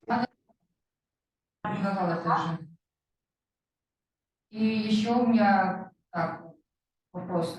Да, предлагала тоже. И еще у меня так, вопрос.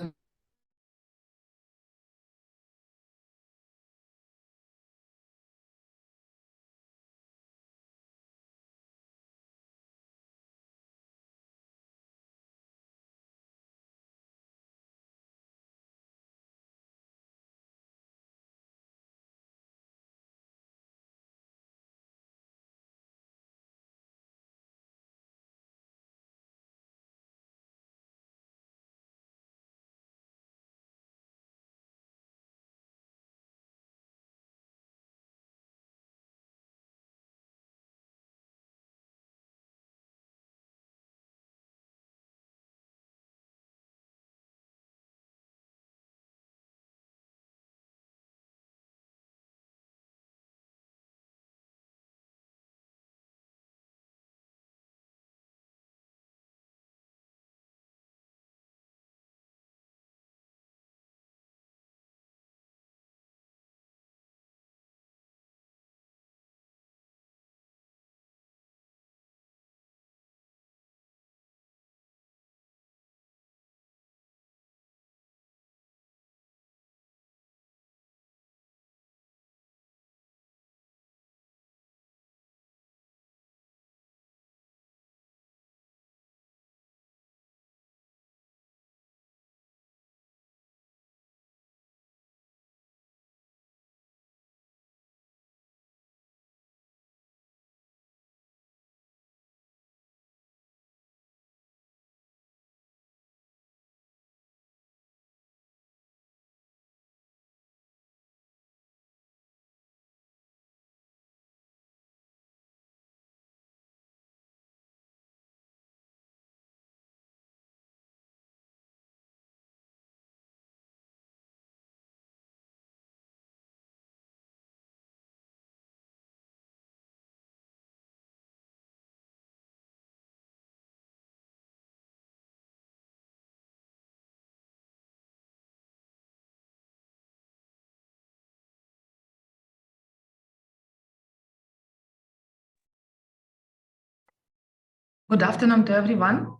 Good afternoon to everyone.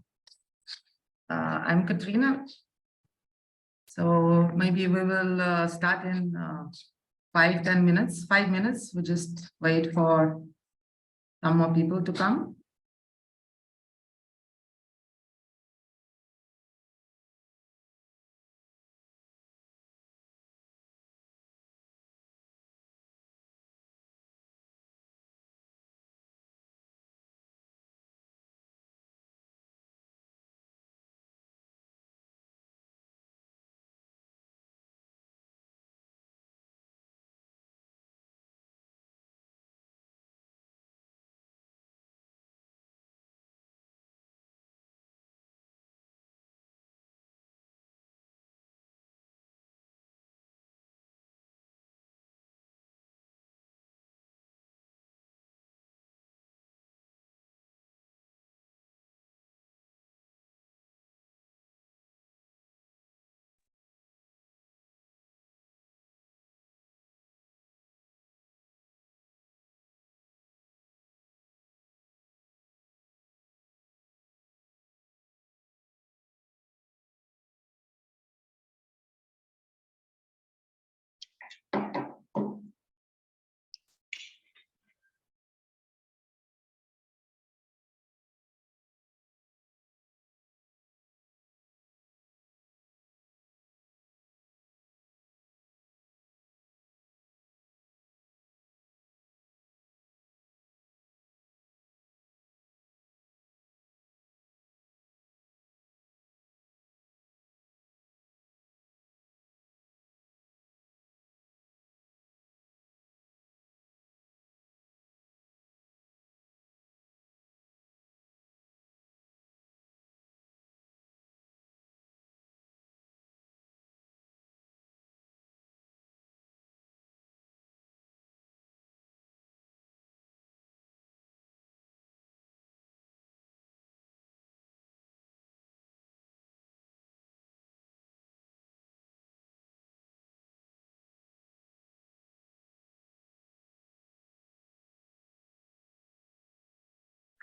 I'm Katrina. So maybe we will start in 5-10 minutes. 5 minutes. We just wait for some more people to come.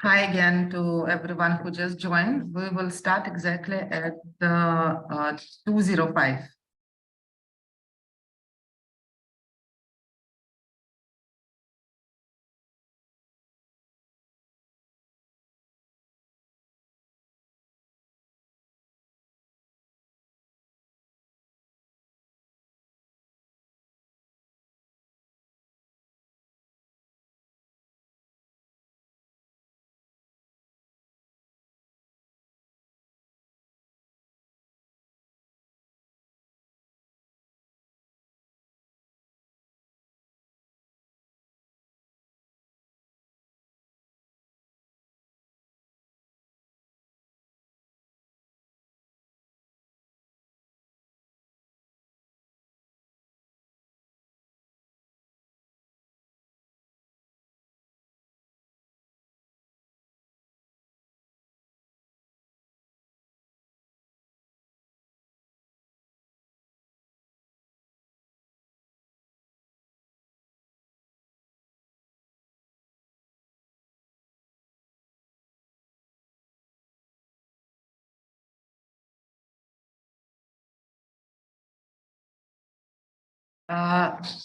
Hi again to everyone who just joined. We will start exactly at 2:05.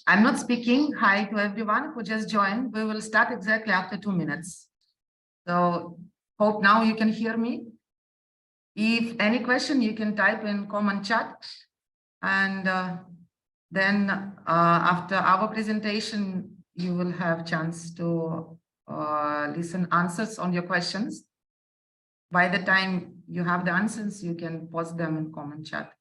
I'm not speaking. Hi to everyone who just joined. We will start exactly after 2 minutes. So hope now you can hear me. If any question, you can type in comment chat. And then after our presentation, you will have chance to listen answers on your questions. By the time you have the answers, you can post them in comment chat.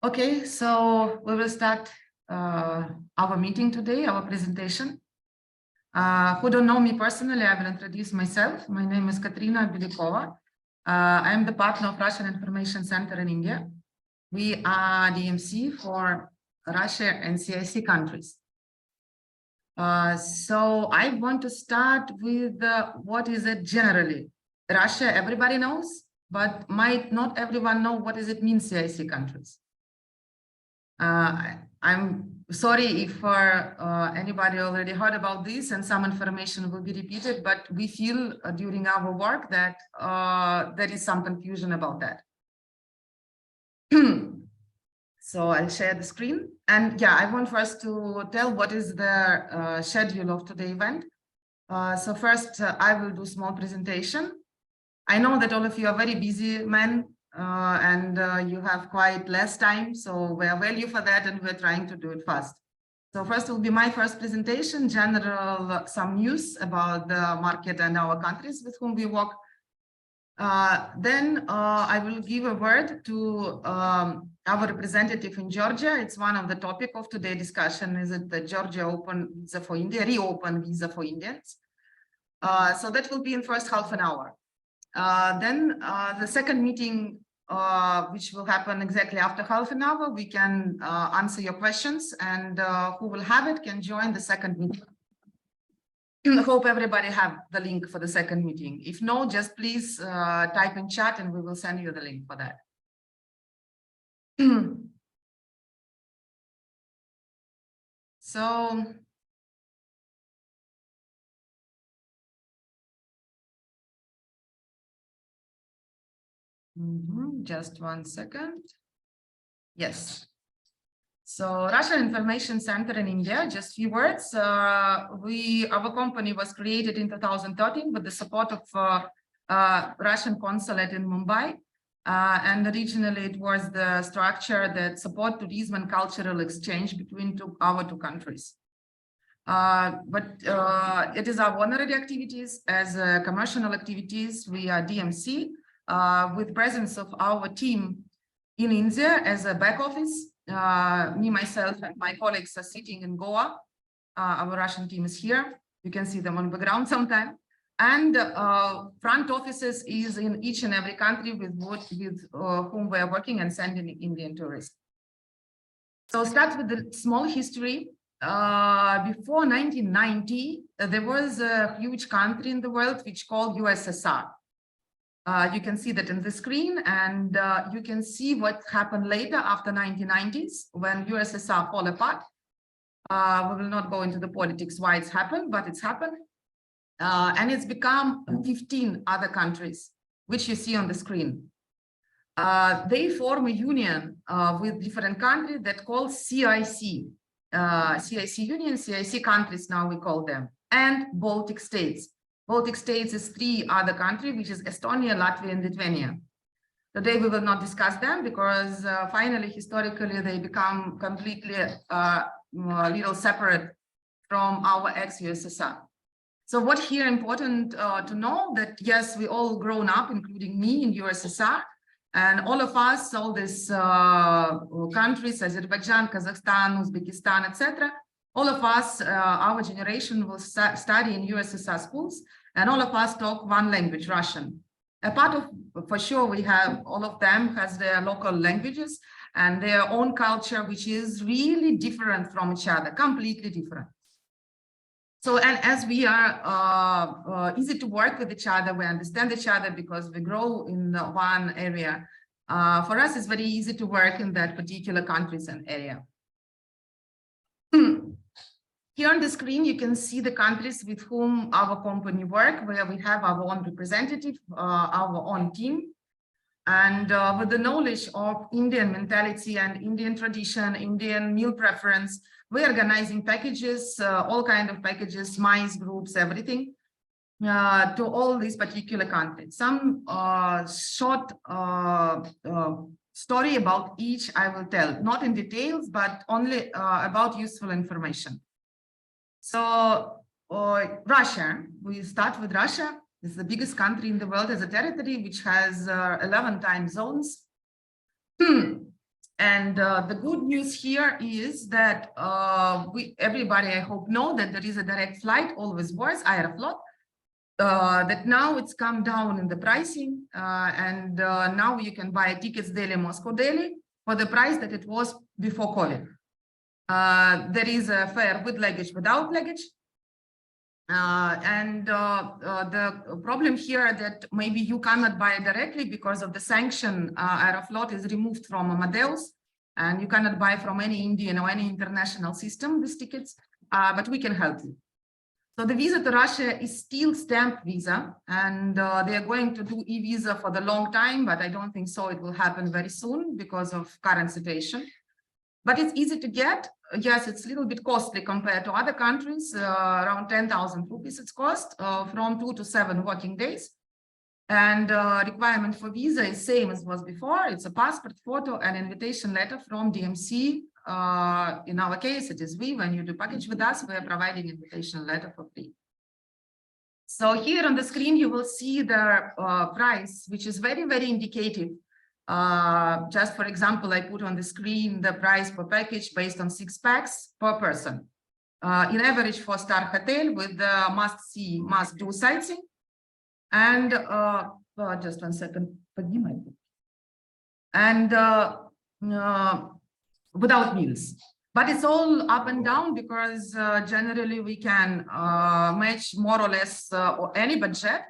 Okay, so we will start our meeting today, our presentation. Who don't know me personally, I will introduce myself. My name is Katrina Belyakova. I am the partner of Russian Information Center in India. We are DMC for Russia and CIS countries. So I want to start with what is it generally. Russia, everybody knows, but might not everyone know what does it mean CIS countries. I'm sorry if anybody already heard about this and some information will be repeated, but we feel during our work that there is some confusion about that. So I'll share the screen. And yeah, I want first to tell what is the schedule of today's event. So first, I will do small presentation. I know that all of you are very busy men and you have quite less time. So we value for that and we're trying to do it fast. So first will be my first presentation, general some news about the market and our countries with whom we work. Then I will give a word to our representative in Georgia. It's one of the topic of today's discussion. Is it the Georgia open visa for India, reopen visa for Indians? So that will be in first half an hour. Then the second meeting, which will happen exactly after half an hour, we can answer your questions, and who will have it can join the second meeting. I hope everybody have the link for the second meeting. If no, just please type in chat and we will send you the link for that. So Just 1 second. Yes. So Russian Information Center in India, just few words. Our company was created in 2013 with the support of Russian consulate in Mumbai. And originally it was the structure that support tourism and cultural exchange between our two countries. But it is our honorary activities as commercial activities via DMC with presence of our team in India as a back office. Me, myself, and my colleagues are sitting in Goa. Our Russian team is here. You can see them on the ground sometime. And front offices is in each and every country with whom we are working and sending Indian tourists. So start with the small history. Before 1990, there was a huge country in the world which called USSR. You can see that in the screen, and you can see what happened later after 1990s when USSR fall apart. We will not go into the politics why it's happened, but it's happened. And it's become 15 other countries, which you see on the screen. They form a union with different countries that called CIS. CIS union, CIS countries now we call them, and Baltic states. Baltic states is 3 other countries, which is Estonia, Latvia, and Lithuania. Today we will not discuss them because finally, historically, they become completely a little separate from our ex-USSR. So what here important to know that yes, we all grown up, including me, in USSR, and all of us, all these countries, Azerbaijan, Kazakhstan, Uzbekistan, etc. All of us, our generation will study in USSR schools, and all of us talk one language, Russian. A part of, for sure, we have, all of them has their local languages and their own culture, which is really different from each other, completely different. So, and as we are easy to work with each other, we understand each other because we grow in one area. For us, it's very easy to work in that particular countries and area. Here on the screen, you can see the countries with whom our company work, where we have our own representative, our own team. And with the knowledge of Indian mentality and Indian tradition, Indian meal preference, we're organizing packages, all kinds of packages, mice groups, everything, to all these particular countries. Some short story about each I will tell, not in details, but only about useful information. So Russia, we start with Russia. It's the biggest country in the world as a territory, which has 11 time zones. And the good news here is that everybody, I hope, know that there is a direct flight, always was, Aeroflot, that now it's come down in the pricing. And now you can buy tickets daily, Moscow daily, for the price that it was before COVID. There is a fare with luggage, without luggage. And the problem here that maybe you cannot buy directly because of the sanction. Aeroflot is removed from Amadeus, and you cannot buy from any Indian or any international system these tickets, but we can help you. So the visa to Russia is still stamp visa, and they are going to do e-visa for the long time, but I don't think so. It will happen very soon because of current situation. But it's easy to get. Yes, it's a little bit costly compared to other countries, around 10,000 rupees it's cost, from 2 to 7 working days. And requirement for visa is same as was before. It's a passport, photo, and invitation letter from DMC. In our case, it is we. When you do package with us, we are providing invitation letter for free. So here on the screen, you will see the price, which is very, very indicative. Just for example, I put on the screen the price per package based on 6 packs per person. In average 4-star hotel with the must-see, must-do sightseeing. And just 1 second, and without meals. But it's all up and down because generally we can match more or less any budget.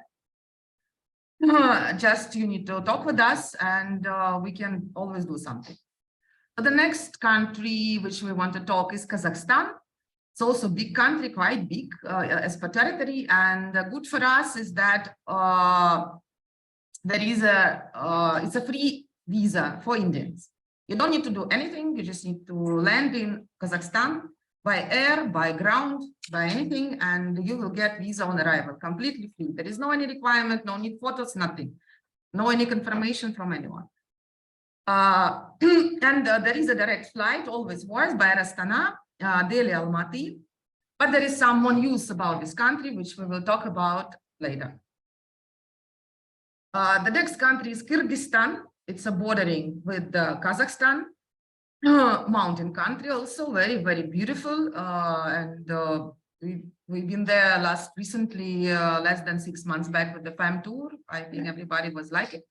Just you need to talk with us, and we can always do something. But the next country which we want to talk is Kazakhstan. It's also a big country, quite big as per territory, and good for us is that there is it's a free visa for Indians. You don't need to do anything. You just need to land in Kazakhstan by air, by ground, by anything, and you will get visa on arrival, completely free. There is no any requirement, no need photos, nothing, no any confirmation from anyone. And there is a direct flight, always was, by Astana, Delhi, Almaty. But there is some more news about this country, which we will talk about later. The next country is Kyrgyzstan. It's a bordering with Kazakhstan, mountain country, also very, very beautiful. And we've been there recently, less than 6 months back with the FAM tour. I think everybody was like it.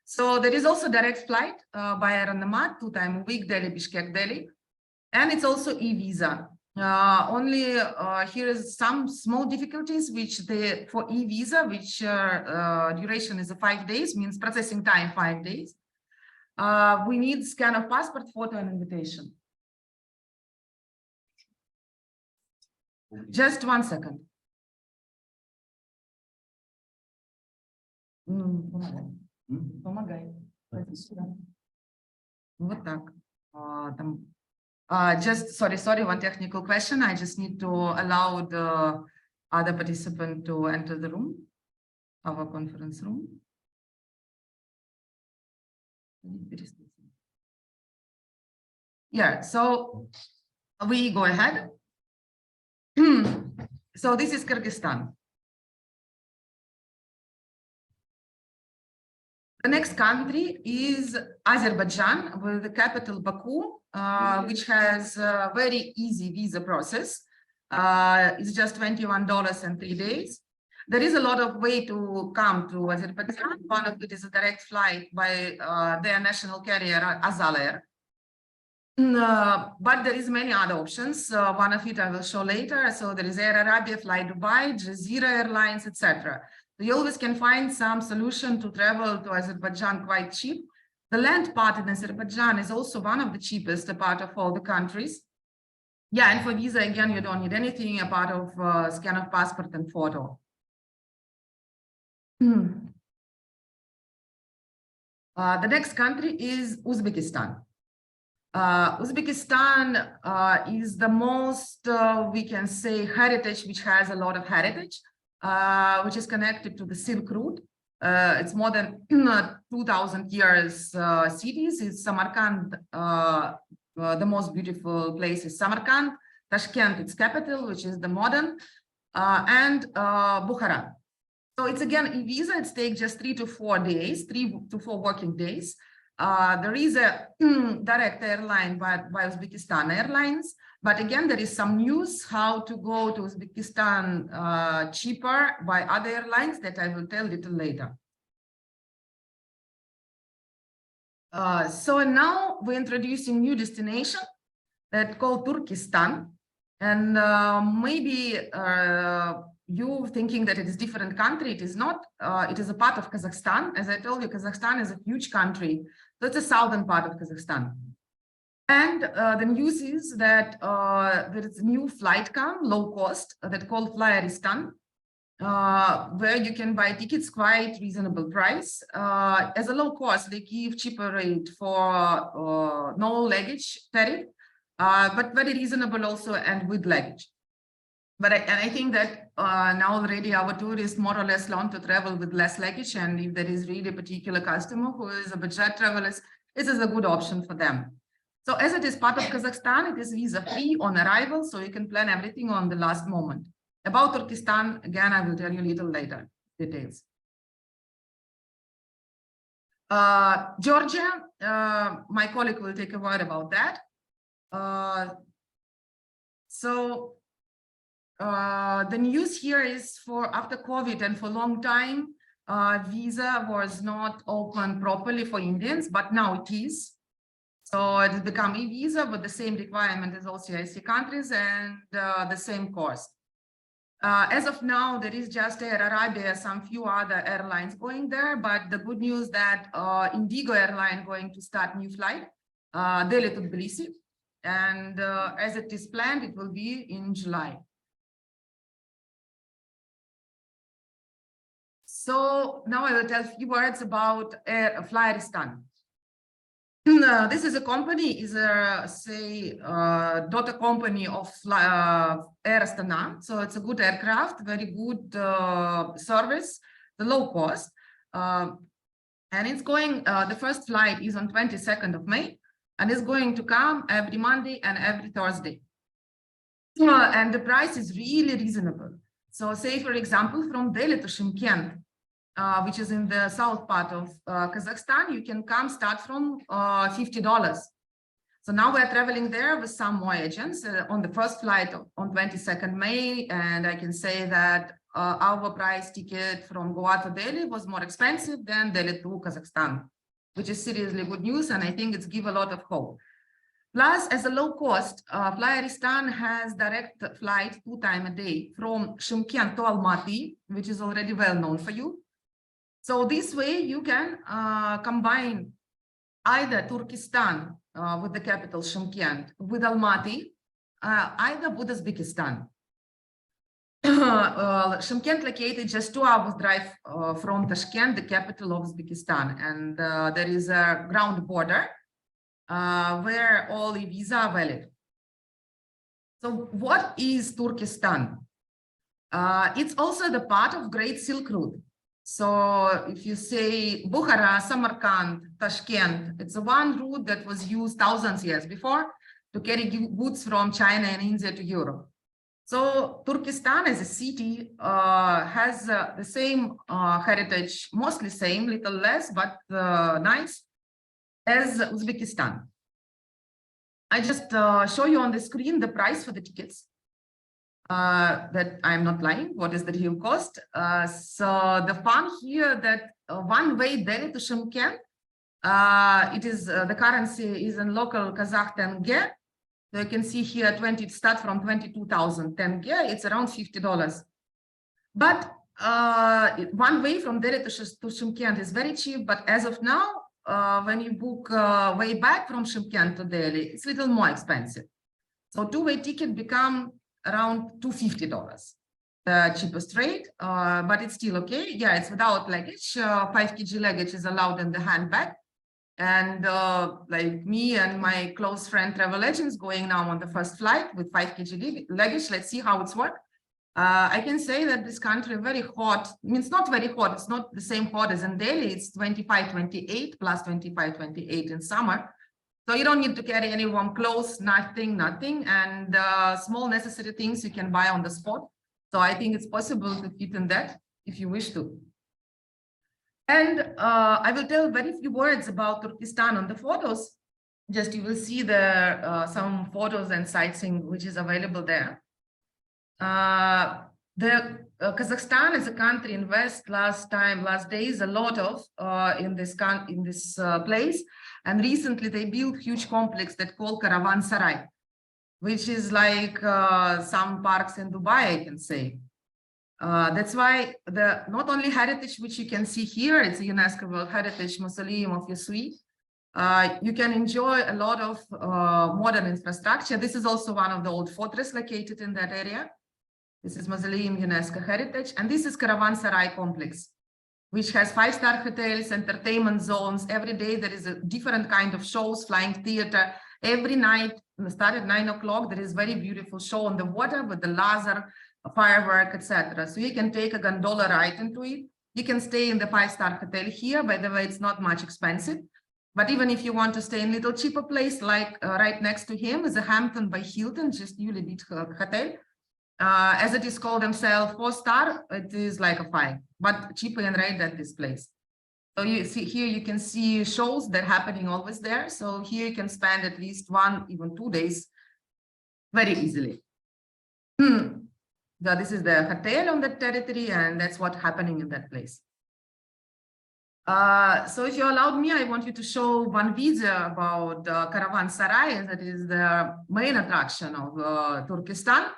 So there is also direct flight by Aeronamat 2 times a week, Delhi, Bishkek, Delhi. And it's also e-visa. Only here is some small difficulties, which for e-visa, which duration is 5 days, means processing time 5 days. We need scan of passport, photo, and invitation. Just 1 second. Помогай. Вот так. Just sorry, one technical question. I just need to allow the other participant to enter the room, our conference room. Yeah, so we go ahead. So this is Kyrgyzstan. The next country is Azerbaijan, with the capital Baku, which has a very easy visa process. It's just $21 and 3 days. There is a lot of way to come to Azerbaijan. One of it is a direct flight by their national carrier, Azal Air. But there is many other options. One of it I will show later. So there is Air Arabia, Fly Dubai, Jazeera Airlines, etc. You always can find some solution to travel to Azerbaijan quite cheap. The land part in Azerbaijan is also one of the cheapest part of all the countries. Yeah, and for visa, again, you don't need anything apart of scan of passport and photo. The next country is Uzbekistan. Uzbekistan is the most, we can say, heritage, which has a lot of heritage. Which is connected to the Silk Route. It's more than 2,000 years cities. It's Samarkand, the most beautiful place is Samarkand, Tashkent, its capital, which is the modern, and Bukhara. So it's again e-visa. It takes just 3 to 4 days, 3 to 4 working days. There is a direct airline by Uzbekistan Airlines. But again, there is some news how to go to Uzbekistan cheaper by other airlines that I will tell a little later. So now we're introducing new destination that called Turkestan. And maybe you thinking that it is different country. It is not. It is a part of Kazakhstan. As I told you, Kazakhstan is a huge country. So it's the southern part of Kazakhstan. And the news is that there is a new flight come, low cost, that called FlyArystan, where you can buy tickets quite reasonable price. As a low cost, they give cheaper rate for no luggage tariff, but very reasonable also and with luggage. But I think that now already our tourists more or less learn to travel with less luggage. And if there is really a particular customer who is a budget traveler, this is a good option for them. So as it is part of Kazakhstan, it is visa free on arrival, so you can plan everything on the last moment. About Turkestan, again, I will tell you a little later details. Georgia, my colleague will take a word about that. The news here is for after COVID and for a long time, visa was not open properly for Indians, but now it is. So it has become e-visa with the same requirement as all CIS countries and the same cost. As of now, there is just Air Arabia, some few other airlines going there, but the good news that Indigo airline going to start new flight, Delhi to Tbilisi, and as it is planned, it will be in July. So now I will tell a few words about FlyArystan. This is a company, is a daughter company of FlyArystan. So it's a good aircraft, very good service, the low cost. And it's going, the first flight is on 22nd of May, and it's going to come every Monday and every Thursday. And the price is really reasonable. So say, for example, from Delhi to Shymkhet, which is in the south part of Kazakhstan, you can start from $50. So now we're traveling there with some more agents on the first flight on 22nd May. And I can say that our price ticket from Goa to Delhi was more expensive than Delhi to Kazakhstan, which is seriously good news. And I think it's give a lot of hope. Plus, as a low cost, FlyArystan has direct flight 2 times a day from Shymkhet to Almaty, which is already well known for you. So this way you can combine either Turkestan with the capital Shymkhet with Almaty, either with Uzbekistan. Shymkhet located just 2 hours drive from Tashkent, the capital of Uzbekistan, and there is a ground border where all e-visa are valid. So what is Turkestan? It's also the part of Great Silk Route. So if you say Bukhara, Samarkand, Tashkent, it's a one route that was used thousands of years before to carry goods from China and India to Europe. So Turkestan as a city has the same heritage, mostly same, little less, but nice, as Uzbekistan. I just show you on the screen the price for the tickets. That I'm not lying. What is the real cost? So the fun here that one way Delhi to Shymkhet, it is the currency is in local Kazakh tenge. So you can see here it starts from 22,000 tenge. It's around $50. But one way from Delhi to Shymkhet is very cheap. But as of now, when you book way back from Shymkhet to Delhi, it's a little more expensive. So two-way ticket become around $250, the cheapest rate, but it's still okay. Yeah, it's without luggage. 5 kg luggage is allowed in the handbag. And like me and my close friend travel agents going now on the first flight with 5 kg luggage. Let's see how it's work. I can say that this country very hot, means not very hot. It's not the same hot as in Delhi. It's 25, 28 plus 25, 28 in summer. So you don't need to carry any warm clothes, nothing. And small necessary things you can buy on the spot. So I think it's possible to fit in that if you wish to. And I will tell very few words about Turkestan on the photos. Just you will see the some photos and sightseeing which is available there. Kazakhstan as a country invest last days a lot of in this place, and recently they built huge complex that called Caravanserai, which is like some parks in Dubai, I can say. That's why the not only heritage which you can see here, it's a UNESCO World Heritage Mausoleum of Yasui. You can enjoy a lot of modern infrastructure. This is also one of the old fortress located in that area. This is Mausoleum UNESCO Heritage, and this is Caravanserai complex, which has 5-star hotels, entertainment zones. Every day there is a different kind of shows, flying theater. Every night, start at 9 o'clock, there is very beautiful show on the water with the laser, firework, etc. So you can take a gondola ride into it. You can stay in the 5-star hotel here. By the way, it's not much expensive. But even if you want to stay in a little cheaper place, like right next to him is a Hampton by Hilton, just newly built hotel. As it is called themselves 4-star, it is like a 5, but cheaper and right at this place. So you see here, you can see shows that are happening always there. So here you can spend at least 1, even 2 days very easily. So this is the hotel on that territory, and that's what's happening in that place. So if you allowed me, I want you to show one video about Caravanserai, that is the main attraction of Turkestan.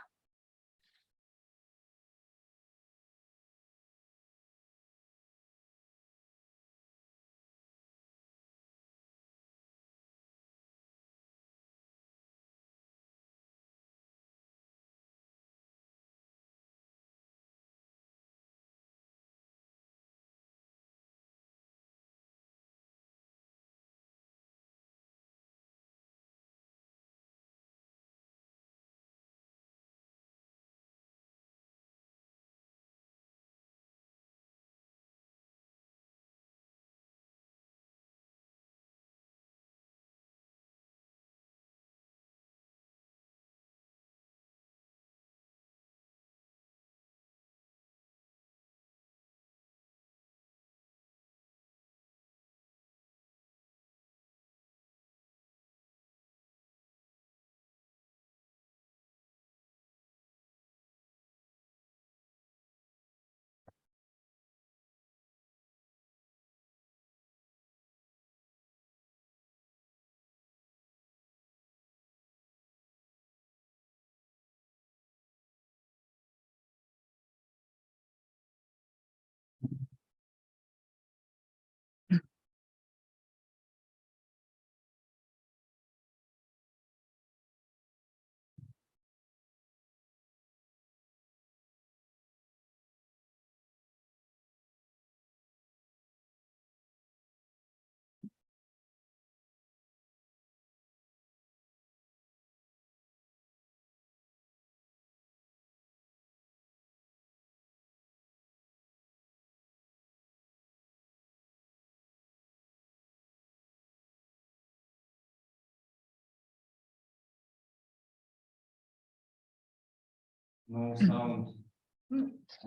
No sound.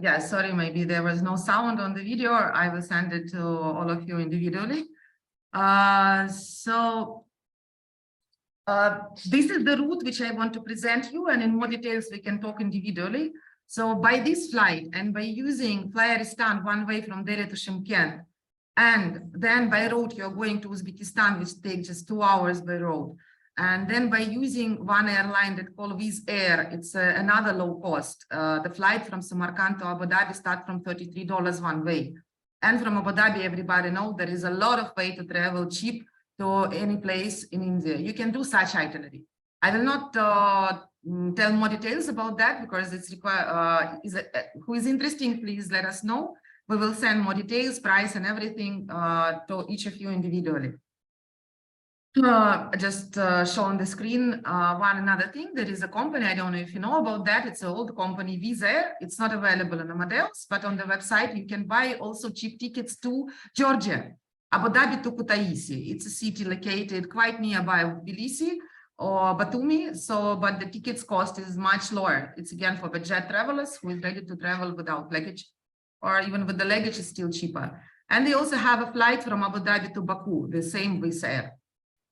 Yeah, sorry, maybe there was no sound on the video. I will send it to all of you individually. This is the route which I want to present you, and in more details we can talk individually. So by this flight and by using FlyArystan one way from Delhi to Shymkhet, and then by road you're going to Uzbekistan, which takes just 2 hours by road. And then by using one airline that called Wizz Air, it's another low cost. The flight from Samarkand to Abu Dhabi starts from $33 one way. And from Abu Dhabi, everybody knows there is a lot of way to travel cheap to any place in India. You can do such itinerary. I will not tell more details about that because it's required. Who is interested, please let us know. We will send more details, price, and everything to each of you individually. Just show on the screen another thing. There is a company, I don't know if you know about that. It's an old company, Wizz Air. It's not available in Amadeus, but on the website you can buy also cheap tickets to Georgia, Abu Dhabi to Kutaisi. It's a city located quite nearby Tbilisi or Batumi. So, but the tickets cost is much lower. It's again for budget travelers who is ready to travel without luggage, or even with the luggage is still cheaper. And they also have a flight from Abu Dhabi to Baku, the same Wizz Air.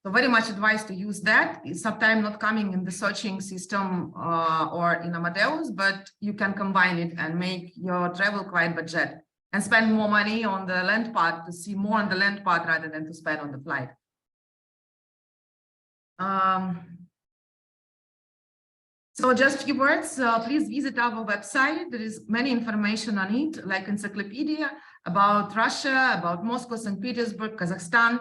So very much advised to use that. It's sometimes not coming in the searching system or in Amadeus, but you can combine it and make your travel quite budget and spend more money on the land part to see more on the land part rather than to spend on the flight. So just a few words, please visit our website. There is many information on it, like encyclopedia about Russia, about Moscow, St. Petersburg, Kazakhstan.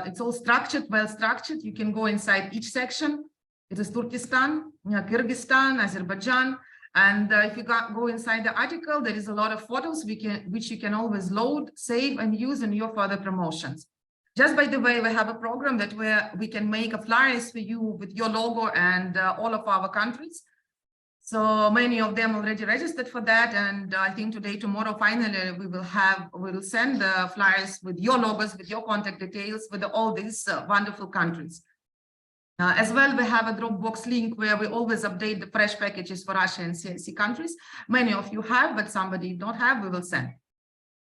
It's all structured, well structured. You can go inside each section. It is Turkestan, Kyrgyzstan, Azerbaijan. And if you go inside the article, there is a lot of photos which you can always load, save, and use in your further promotions. Just by the way, we have a program that where we can make a flyers for you with your logo and all of our countries. So many of them already registered for that, and I think today, tomorrow, finally, we will send the flyers with your logos, with your contact details, with all these wonderful countries. As well, we have a Dropbox link where we always update the fresh packages for Russia and CIS countries. Many of you have, but somebody don't have, we will send.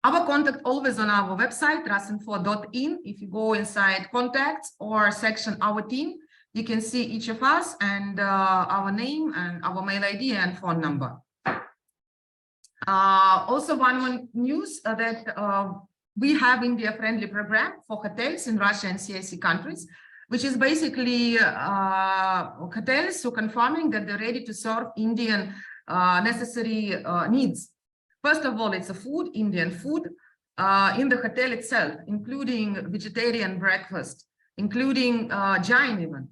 Our contact always on our website, rusinfo.in. If you go inside contacts or section our team, you can see each of us and our name and our mail ID and phone number. Also, one more news that we have India-friendly program for hotels in Russia and CIS countries, which is basically hotels who confirming that they're ready to serve Indian necessary needs. First of all, it's a food, Indian food in the hotel itself, including vegetarian breakfast, including Jain even.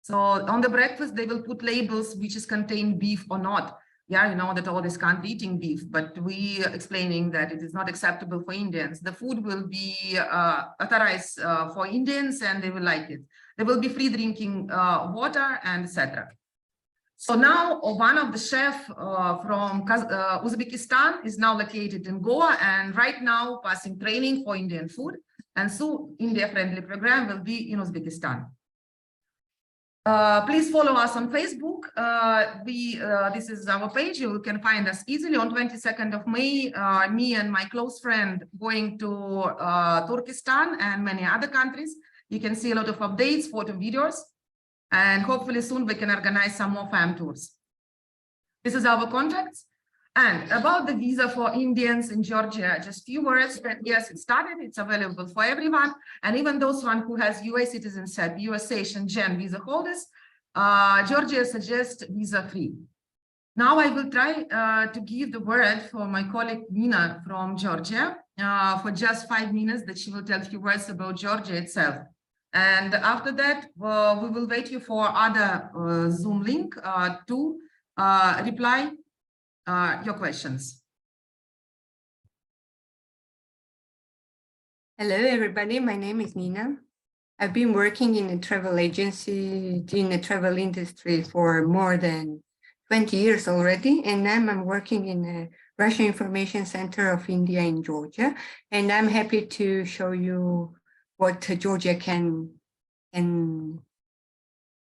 So on the breakfast, they will put labels which is contain beef or not. Yeah, you know that all this can't be eating beef, but we are explaining that it is not acceptable for Indians. The food will be authorized for Indians and they will like it. There will be free drinking water and etc. So now one of the chefs from Uzbekistan is now located in Goa and right now passing training for Indian food. And so India-friendly program will be in Uzbekistan. Please follow us on Facebook. This is our page. You can find us easily. On 22nd of May, me and my close friend going to Turkestan and many other countries. You can see a lot of updates, photo videos, and hopefully soon we can organize some more fam tours. This is our contacts. And about the visa for Indians in Georgia, just few words that yes, it started, it's available for everyone. And even those one who has US citizenship, USA, Shenzhen visa holders, Georgia suggests visa free. Now I will try to give the word for my colleague Nina from Georgia for just 5 minutes that she will tell a few words about Georgia itself. And after that, we will wait you for other Zoom link to reply your questions. Hello, everybody. My name is Nina. I've been working in a travel agency in the travel industry for more than 20 years already. And now I'm working in the Russian Information Center of India in Georgia. And I'm happy to show you what Georgia can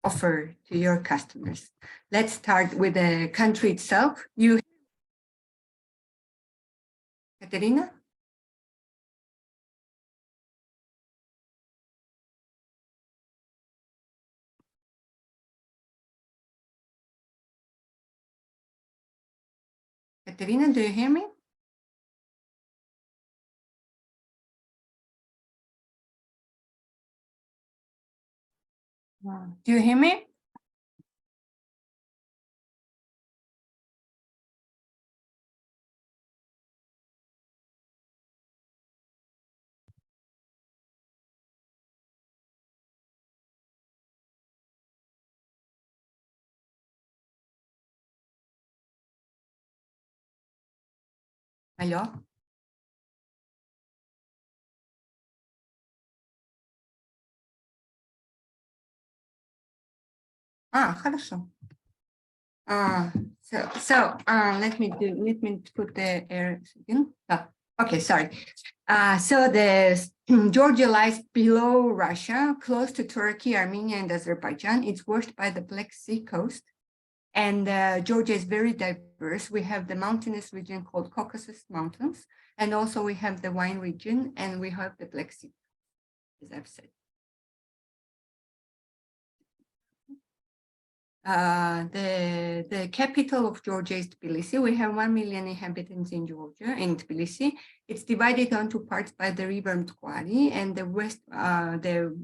offer to your customers. Let's start with the country itself. Katerina? Katerina, do you hear me? Do you hear me? Hello? Хорошо. Let me put the air again. Okay, sorry. So the Georgia lies below Russia, close to Turkey, Armenia, and Azerbaijan. It's washed by the Black Sea coast. And Georgia is very diverse. We have the mountainous region called Caucasus Mountains, and also we have the wine region, and we have the Black Sea, as I've said. The capital of Georgia is Tbilisi. We have 1 million inhabitants in Georgia, in Tbilisi. It's divided onto parts by the river Mtkwari, and the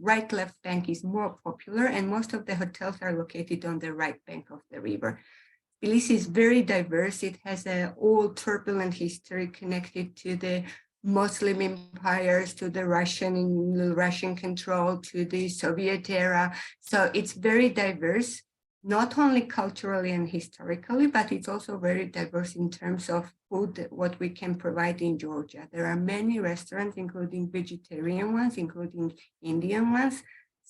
right-left bank is more popular, and most of the hotels are located on the right bank of the river. Tbilisi is very diverse. It has an old turbulent history connected to the Muslim empires, to the Russian control, to the Soviet era. So it's very diverse, not only culturally and historically, but it's also very diverse in terms of food, what we can provide in Georgia. There are many restaurants, including vegetarian ones, including Indian ones.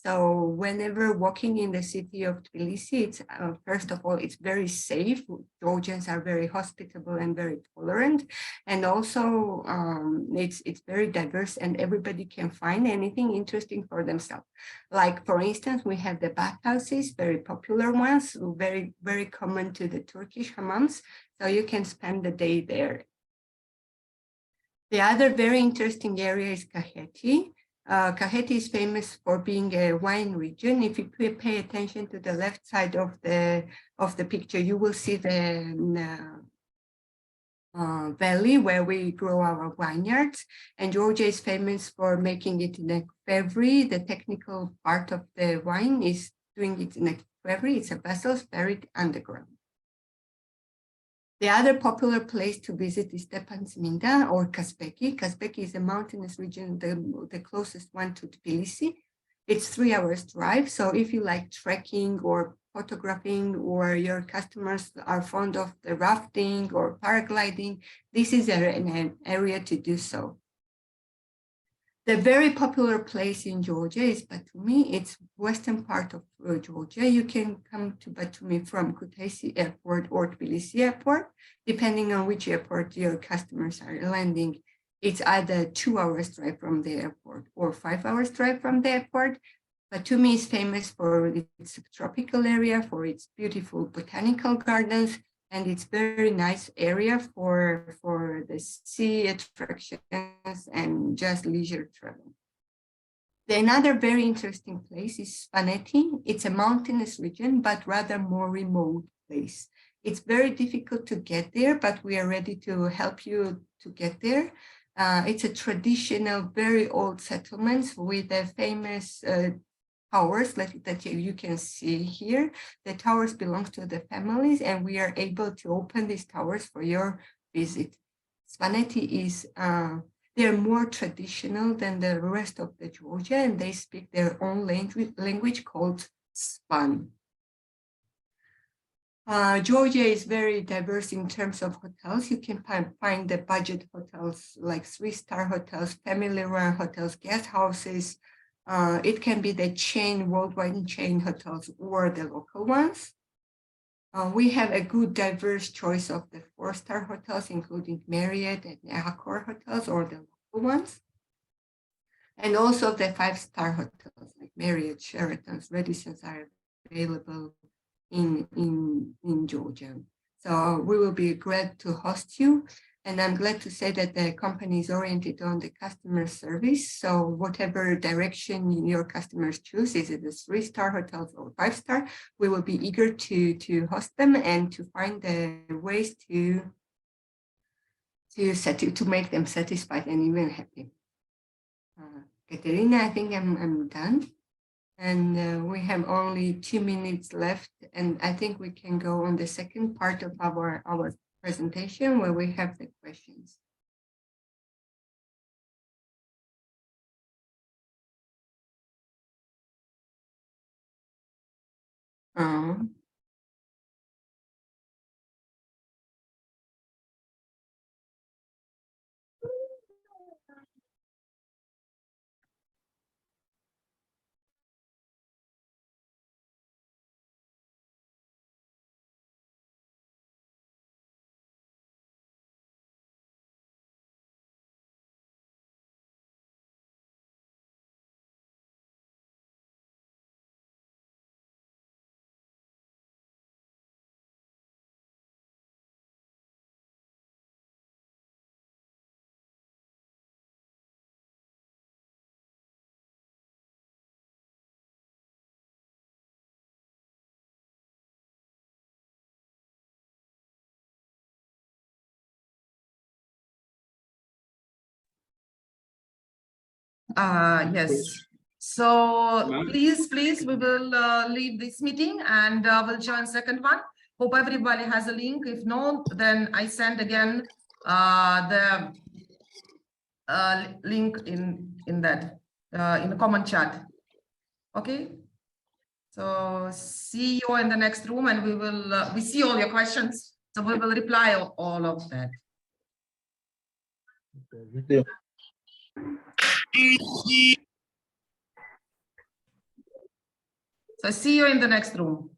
So whenever walking in the city of Tbilisi, it's first of all, it's very safe. Georgians are very hospitable and very tolerant. And also it's very diverse, and everybody can find anything interesting for themselves. Like, for instance, we have the bathhouses, very popular ones, very, very common to the Turkish hammams. So you can spend the day there. The other very interesting area is Kakheti. Kakheti is famous for being a wine region. If you pay attention to the left side of the picture, you will see the valley where we grow our vineyards. And Georgia is famous for making it in a qvevri. The technical part of the wine is doing it in a qvevri. It's a vessel buried underground. The other popular place to visit is Stepantsminda or Kazbeki. Kazbeki is a mountainous region, the closest one to Tbilisi. It's 3 hours drive. So if you like trekking or photographing, or your customers are fond of the rafting or paragliding, this is an area to do so. The very popular place in Georgia is Batumi. It's western part of Georgia. You can come to Batumi from Kutaisi Airport or Tbilisi Airport, depending on which airport your customers are landing. It's either 2 hours drive from the airport or 5 hours drive from the airport. Batumi is famous for its tropical area, for its beautiful botanical gardens, and it's very nice area for the sea attractions and just leisure travel. Another very interesting place is Svaneti. It's a mountainous region, but rather more remote place. It's very difficult to get there, but we are ready to help you to get there. It's a traditional, very old settlements with a famous towers that you can see here. The towers belong to the families, and we are able to open these towers for your visit. Svaneti is, they're more traditional than the rest of the Georgia, and they speak their own language called Svan. Georgia is very diverse in terms of hotels. You can find the budget hotels like 3-star hotels, family-run hotels, guest houses. It can be the worldwide chain hotels or the local ones. We have a good diverse choice of the 4-star hotels, including Marriott and Accor hotels or the local ones. And also the 5-star hotels like Marriott, Sheraton's, Radisson's are available in Georgia. So we will be glad to host you. And I'm glad to say that the company is oriented on the customer service. So whatever direction your customers choose, is it a 3-star hotels or 5-star, we will be eager to host them and to find the ways to make them satisfied and even happy. Katerina, I think I'm done. And we have only 2 minutes left. And I think we can go on the second part of our presentation where we have the questions. Yes. So please, we will leave this meeting and we'll join second one. Hope everybody has a link. If no, then I send again the link in that in the common chat. Okay. So see you in the next room, and we see all your questions. So we will reply all of that. Okay, So see you in the next room.